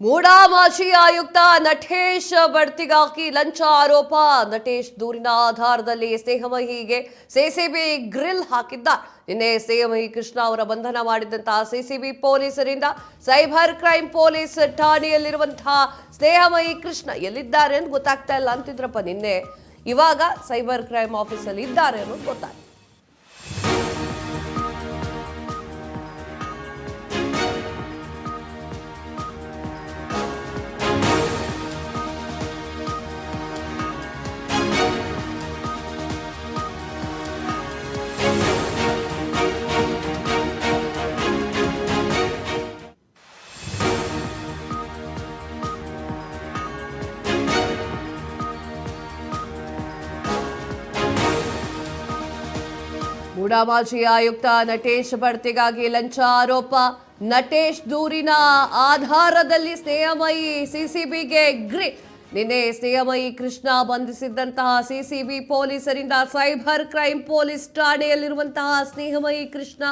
ಮೂಡಾ ಮಾಜಿ ಆಯುಕ್ತ ನಟೇಶ್ ಬಡ್ತಿಗಾಗಿ ಲಂಚ ಆರೋಪ. ನಟೇಶ್ ದೂರಿನ ಆಧಾರದಲ್ಲಿ ಸ್ನೇಹಮಯಿಗೆ ಸಿಸಿಬಿ ಗ್ರಿಲ್ ಹಾಕಿದ್ದ. ನಿನ್ನೆ ಸ್ನೇಹಮಯಿ ಕೃಷ್ಣ ಅವರ ಬಂಧನ ಮಾಡಿದಂತಹ ಸಿಸಿಬಿ ಪೊಲೀಸರಿಂದ ಸೈಬರ್ ಕ್ರೈಮ್ ಪೊಲೀಸ್ ಠಾಣೆಯಲ್ಲಿರುವಂತಹ ಸ್ನೇಹಮಯಿ ಕೃಷ್ಣ ಎಲ್ಲಿದ್ದಾರೆ ಅಂತ ಗೊತ್ತಾಗ್ತಾ ಇಲ್ಲ ಅಂತಿದ್ರಪ್ಪ ನಿನ್ನೆ. ಇವಾಗ ಸೈಬರ್ ಕ್ರೈಮ್ ಆಫೀಸಲ್ಲಿ ಇದ್ದಾರೆ ಅನ್ನೋದು ಗೊತ್ತಾಯ್ತು. ಮೂಡಾ ಮಾಜಿ ಆಯುಕ್ತ ನಟೇಶ್ ಬಡ್ತಿಗಾಗಿ ಲಂಚ ಆರೋಪ. ನಟೇಶ್ ದೂರಿನ ಆಧಾರದಲ್ಲಿ ಸ್ನೇಹಮಯಿ ಸಿಸಿಬಿಗೆ ಗ್ರಿಲ್. ನಿನ್ನೆ ಸ್ನೇಹಮಯಿ ಕೃಷ್ಣ ಬಂಧಿಸಿದ್ದಂತಹ ಸಿಸಿಬಿ ಪೊಲೀಸರಿಂದ ಸೈಬರ್ ಕ್ರೈಮ್ ಪೊಲೀಸ್ ಠಾಣೆಯಲ್ಲಿರುವಂತಹ ಸ್ನೇಹಮಯಿ ಕೃಷ್ಣ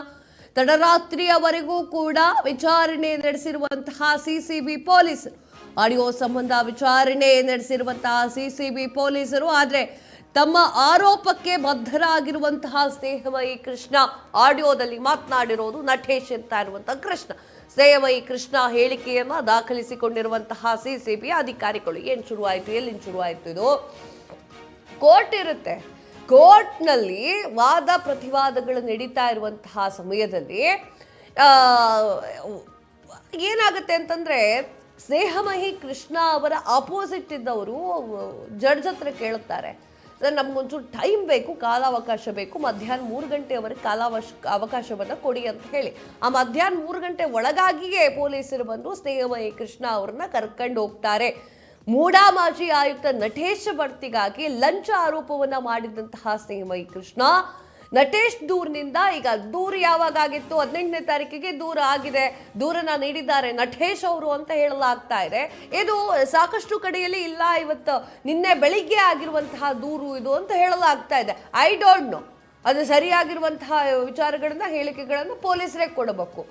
ತಡರಾತ್ರಿಯವರೆಗೂ ಕೂಡ ವಿಚಾರಣೆ ನಡೆಸಿರುವಂತಹ ಸಿಸಿಬಿ ಪೊಲೀಸರು, ಆಡಿಯೋ ಸಂಬಂಧ ವಿಚಾರಣೆ ನಡೆಸಿರುವಂತಹ ಸಿಸಿಬಿ ಪೊಲೀಸರು. ಆದರೆ ತಮ್ಮ ಆರೋಪಕ್ಕೆ ಬದ್ಧರಾಗಿರುವಂತಹ ಸ್ನೇಹಮಯಿ ಕೃಷ್ಣ ಆಡಿಯೋದಲ್ಲಿ ಮಾತನಾಡಿರೋದು ನಟೇಶ್ ಅಂತ ಇರುವಂತಹ ಕೃಷ್ಣ. ಸ್ನೇಹಮಯಿ ಕೃಷ್ಣ ಹೇಳಿಕೆಯನ್ನ ದಾಖಲಿಸಿಕೊಂಡಿರುವಂತಹ ಸಿಸಿಬಿ ಅಧಿಕಾರಿಗಳು ಏನ್ ಶುರುವಾಯಿತು, ಎಲ್ಲಿಂದ ಶುರುವಾಯಿತು? ಇದು ಕೋರ್ಟ್ ಇರುತ್ತೆ. ಕೋರ್ಟ್ನಲ್ಲಿ ವಾದ ಪ್ರತಿವಾದಗಳು ನಡೀತಾ ಇರುವಂತಹ ಸಮಯದಲ್ಲಿ ಏನಾಗುತ್ತೆ ಅಂತಂದ್ರೆ, ಸ್ನೇಹಮಯಿ ಕೃಷ್ಣ ಅವರ ಅಪೋಸಿಟ್ ಇದ್ದವರು ಜಡ್ಜ್ ಹತ್ರ ಕೇಳುತ್ತಾರೆ, ಸರ್ ನಮ್ಗೊಂಚೂರು ಟೈಮ್ ಬೇಕು, ಕಾಲಾವಕಾಶ ಬೇಕು, ಮಧ್ಯಾಹ್ನ 3 ಗಂಟೆವರೆಗೆ ಅವಕಾಶವನ್ನು ಕೊಡಿ ಅಂತ ಹೇಳಿ. ಆ ಮಧ್ಯಾಹ್ನ 3 ಗಂಟೆ ಒಳಗಾಗಿಯೇ ಪೊಲೀಸರು ಬಂದು ಸ್ನೇಹಮಯಿ ಕೃಷ್ಣ ಅವ್ರನ್ನ ಕರ್ಕೊಂಡು ಹೋಗ್ತಾರೆ. ಮೂಡಾ ಮಾಜಿ ಆಯುಕ್ತ ನಟೇಶ್ ಬಡ್ತಿಗಾಗಿ ಲಂಚ ಆರೋಪವನ್ನ ಮಾಡಿದಂತಹ ಸ್ನೇಹಮಯಿ ಕೃಷ್ಣ ನಟೇಶ್ ದೂರಿನಿಂದ, ಈಗ ದೂರು ಯಾವಾಗ ಆಗಿತ್ತು? 18ನೇ ತಾರೀಕಿಗೆ ದೂರ ಆಗಿದೆ. ದೂರನ್ನ ನೀಡಿದ್ದಾರೆ ನಟೇಶ್ ಅವರು ಅಂತ ಹೇಳಲಾಗ್ತಾ ಇದೆ. ಇದು ಸಾಕಷ್ಟು ಕಡೆಯಲ್ಲಿ ಇಲ್ಲ, ಇವತ್ತು ನಿನ್ನೆ ಬೆಳಿಗ್ಗೆ ಆಗಿರುವಂತಹ ದೂರು ಇದು ಅಂತ ಹೇಳಲಾಗ್ತಾ ಇದೆ. ಐ ಡೋಂಟ್ ನೋ, ಅದು ಸರಿಯಾಗಿರುವಂತಹ ವಿಚಾರಗಳನ್ನ, ಹೇಳಿಕೆಗಳನ್ನ ಪೊಲೀಸರೇ ಕೊಡಬೇಕು.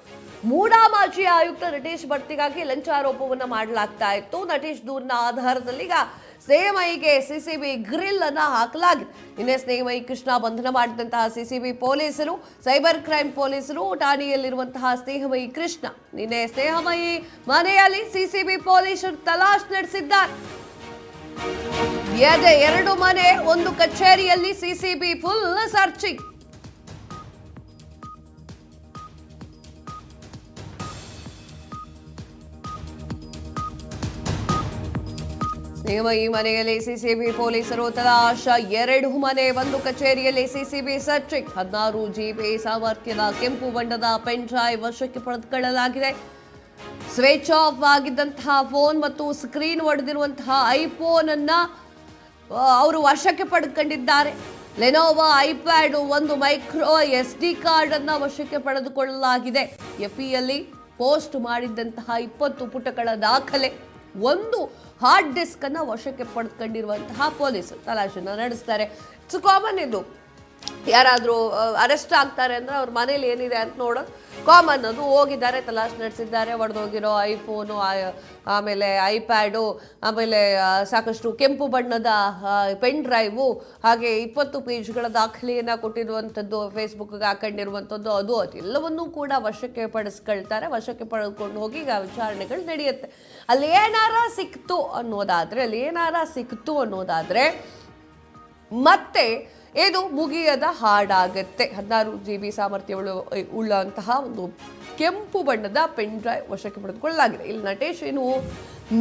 ಮೂಡಾ ಮಾಜಿ ಆಯುಕ್ತ ನಟೇಶ್ ಬಡ್ತಿಗಾಗಿ ಲಂಚ ಆರೋಪವನ್ನ ಮಾಡಲಾಗ್ತಾ ಇತ್ತು. ನಟೇಶ್ ದೂರಿನ ಆಧಾರದಲ್ಲಿ ಈಗ ಸ್ನೇಹಮಯಿಗೆ ಸಿಸಿಬಿ ಗ್ರಿಲ್ ಅನ್ನ ಹಾಕಲಾಗಿದೆ. ನಿನ್ನೆ ಸ್ನೇಹಮಯಿ ಕೃಷ್ಣ ಬಂಧನ ಮಾಡಿದಂತಹ ಸಿಸಿಬಿ ಪೊಲೀಸರು, ಸೈಬರ್ ಕ್ರೈಮ್ ಪೊಲೀಸರು ಠಾಣೆಯಲ್ಲಿರುವಂತಹ ಸ್ನೇಹಮಯಿ ಕೃಷ್ಣ ನಿನ್ನೆ ಸ್ನೇಹಮಯಿ ಮನೆಯಲ್ಲಿ ಸಿಸಿಬಿ ಪೊಲೀಸರು ತಲಾಶ್ ನಡೆಸಿದ್ದಾರೆ. 2 ಮನೆ, 1 ಕಚೇರಿಯಲ್ಲಿ ಸಿಸಿಬಿ ಫುಲ್ ಸರ್ಚಿಂಗ್. ಸ್ನೇಹಮಯಿ ಮನೆಯಲ್ಲಿ ಸಿಸಿಬಿ ಪೊಲೀಸರು ತಲಾಶ. 2 ಮನೆ, 1 ಕಚೇರಿಯಲ್ಲಿ ಸಿಸಿಬಿ ಸರ್ಚಿಂಗ್. 16 GB ಸಾಮರ್ಥ್ಯದ ಕೆಂಪು ಬಣ್ಣದ ಪೆನ್ ಡ್ರೈವ್ ವಶಕ್ಕೆ ಪಡೆದುಕೊಳ್ಳಲಾಗಿದೆ. ಸ್ವಿಚ್ ಆಫ್ ಆಗಿದ್ದಂತಹ ಫೋನ್ ಮತ್ತು ಸ್ಕ್ರೀನ್ ಒಡೆದಿರುವಂತಹ ಐಫೋನ್ ಅನ್ನ ಅವರು ವಶಕ್ಕೆ ಪಡೆದುಕೊಂಡಿದ್ದಾರೆ. Lenovo iPad, 1 micro SD card ಅನ್ನ ವಶಕ್ಕೆ ಪಡೆದುಕೊಳ್ಳಲಾಗಿದೆ. ಎಫ್ಇಯಲ್ಲಿ ಪೋಸ್ಟ್ ಮಾಡಿದ್ದಂತಹ 20 ಪುಟಗಳ ದಾಖಲೆ, 1 ಹಾರ್ಡ್ ಡಿಸ್ಕ್ ಅನ್ನ ವಶಕ್ಕೆ ಪಡೆದುಕೊಂಡಿರುವಂತಹ ಪೊಲೀಸರು ತಲಾಶೆನ ನಡೆಸ್ತಾರೆ. ಇಟ್ಸ್ ಕಾಮನ್ ಇದು. ಯಾರಾದರೂ ಅರೆಸ್ಟ್ ಆಗ್ತಾರೆ ಅಂದ್ರೆ ಅವ್ರ ಮನೇಲಿ ಏನಿದೆ ಅಂತ ನೋಡೋದು ಕಾಮನ್. ಅದು ಹೋಗಿದ್ದಾರೆ, ತಲಾಶ್ ನಡೆಸಿದ್ದಾರೆ. ಒಡೆದೋಗಿರೋ ಐಫೋನು, ಆಮೇಲೆ ಐಪ್ಯಾಡು, ಆಮೇಲೆ ಸಾಕಷ್ಟು ಕೆಂಪು ಬಣ್ಣದ ಪೆನ್ ಡ್ರೈವು, ಹಾಗೆ 20 ಪೇಜ್ಗಳ ದಾಖಲೆಯನ್ನು ಕೊಟ್ಟಿರುವಂಥದ್ದು, ಫೇಸ್ಬುಕ್ಗೆ ಹಾಕೊಂಡಿರುವಂಥದ್ದು, ಅದು ಅದೆಲ್ಲವನ್ನೂ ಕೂಡ ವಶಕ್ಕೆ ಪಡಿಸ್ಕೊಳ್ತಾರೆ. ವಶಕ್ಕೆ ಪಡೆದುಕೊಂಡು ಹೋಗಿ ಈಗ ವಿಚಾರಣೆಗಳು ನಡೆಯುತ್ತೆ. ಅಲ್ಲಿ ಏನಾರ ಸಿಕ್ತು ಅನ್ನೋದಾದರೆ ಮತ್ತೆ ಇದು ಮುಗಿಯದ ಹಾಡಾಗತ್ತೆ. 16 GB ಸಾಮರ್ಥ್ಯ ಉಳ್ಳಂತಹ ಒಂದು ಕೆಂಪು ಬಣ್ಣದ ಪೆನ್ ಡ್ರೈವ್ ವಶಕ್ಕೆ ಪಡೆದುಕೊಳ್ಳಲಾಗಿದೆ. ಇಲ್ಲಿ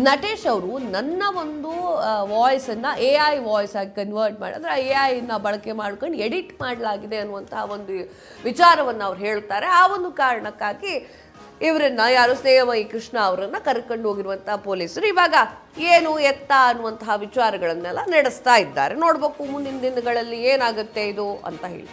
ನಟೇಶ್ ಅವರು ನನ್ನ ಒಂದು ವಾಯ್ಸನ್ನು AI ವಾಯ್ಸ್ ಆಗಿ ಕನ್ವರ್ಟ್ ಮಾಡಿ, ಅಂದರೆ AI ಬಳಕೆ ಮಾಡ್ಕೊಂಡು ಎಡಿಟ್ ಮಾಡಲಾಗಿದೆ ಅನ್ನುವಂತಹ ಒಂದು ವಿಚಾರವನ್ನು ಅವ್ರು ಹೇಳ್ತಾರೆ. ಆ ಒಂದು ಕಾರಣಕ್ಕಾಗಿ ಇವರನ್ನ, ಯಾರು ಸ್ನೇಹಮಯಿ ಕೃಷ್ಣ ಅವರನ್ನ ಕರ್ಕೊಂಡು ಹೋಗಿರುವಂತಹ ಪೊಲೀಸರು ಇವಾಗ ಏನು ಎತ್ತ ಅನ್ನುವಂತಹ ವಿಚಾರಗಳನ್ನೆಲ್ಲ ನಡೆಸ್ತಾ ಇದ್ದಾರೆ. ನೋಡ್ಬೇಕು ಮುಂದಿನ ದಿನಗಳಲ್ಲಿ ಏನಾಗುತ್ತೆ ಇದು ಅಂತ ಹೇಳಿ.